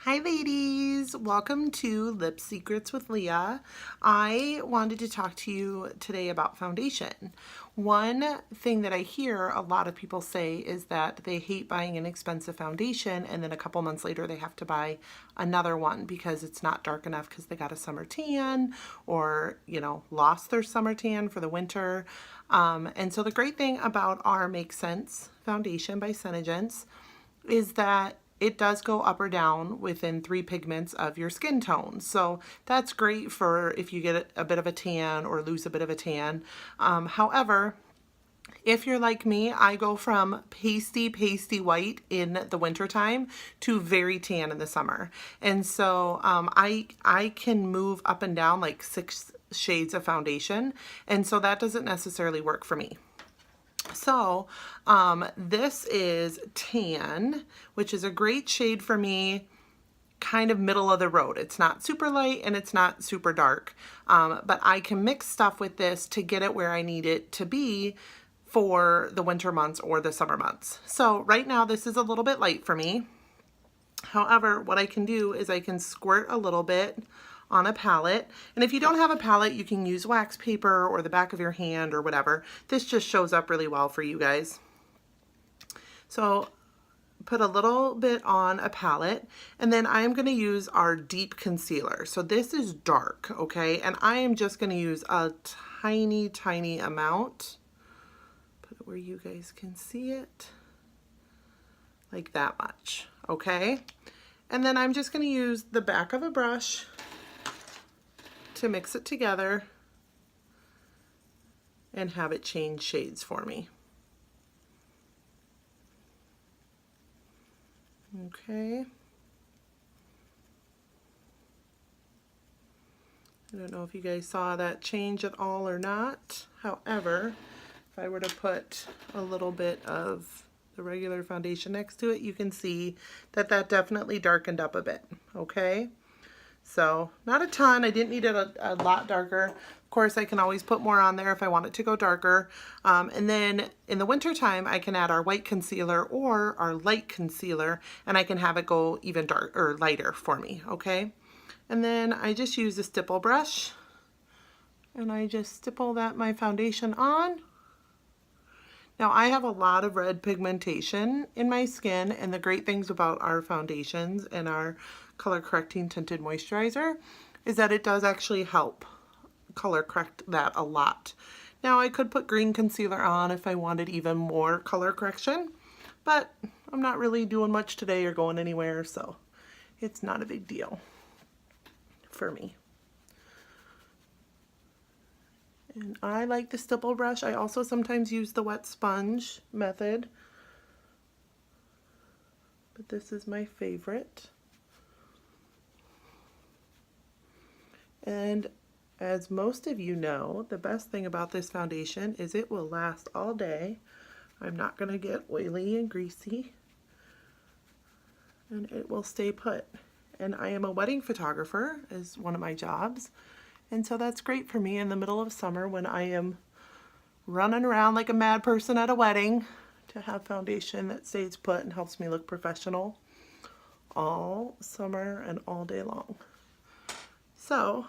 Hi ladies, welcome to Lip Secrets with Leah. I wanted to talk to you today about foundation. One thing that I hear a lot of people say is that they hate buying an expensive foundation and then a couple months later they have to buy another one because it's not dark enough because they got a summer tan or, lost their summer tan for the winter. And so the great thing about our Make Sense foundation by Senegence is that it does go up or down within 3 pigments of your skin tone. So that's great for if you get a bit of a tan or lose a bit of a tan. However, if you're like me, I go from pasty white in the wintertime to very tan in the summer. And so I can move up and down like 6 shades of foundation. And so that doesn't necessarily work for me. So this is tan, which is a great shade for me, kind of middle of the road. It's not super light and it's not super dark, but I can mix stuff with this to get it where I need it to be for the winter months or the summer months. So right now this is a little bit light for me. However, what I can do is I can squirt a little bit on a palette. And if you don't have a palette, you can use wax paper or the back of your hand or whatever. This just shows up really well for you guys. So put a little bit on a palette, and then I'm going to use our deep concealer. So this is dark, okay? And I am just going to use a tiny amount. Put it where you guys can see it. Like that much, okay? And then I'm just going to use the back of a brush to mix it together and have it change shades for me. Okay. I don't know if you guys saw that change at all or not. However, if I were to put a little bit of the regular foundation next to it, you can see that that definitely darkened up a bit, okay? So not a ton. I didn't need it a lot darker. Of course, I can always put more on there if I want it to go darker. And then in the winter time, I can add our white concealer or our light concealer, and I can have it go even dark or lighter for me, okay? And then I just use a stipple brush, and I just stipple my foundation on. Now I have a lot of red pigmentation in my skin, and the great things about our foundations and our color correcting tinted moisturizer is that it does actually help color correct that a lot. Now I could put green concealer on if I wanted even more color correction, but I'm not really doing much today or going anywhere, so it's not a big deal for me. And I like the stipple brush. I also sometimes use the wet sponge method, but this is my favorite. And as most of you know, the best thing about this foundation is it will last all day. I'm not going to get oily and greasy, and it will stay put. And I am a wedding photographer as one of my jobs. And so that's great for me in the middle of summer when I am running around like a mad person at a wedding to have foundation that stays put and helps me look professional all summer and all day long. So,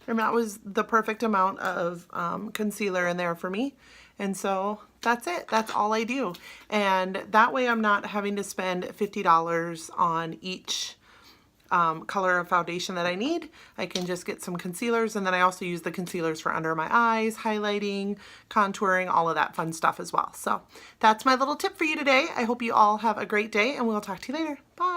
and that was the perfect amount of concealer in there for me. And so that's it. That's all I do. And that way I'm not having to spend $50 on each color of foundation that I need. I can just get some concealers, and then I also use the concealers for under my eyes, highlighting, contouring, all of that fun stuff as well. So that's my little tip for you today. I hope you all have a great day, and we'll talk to you later. Bye.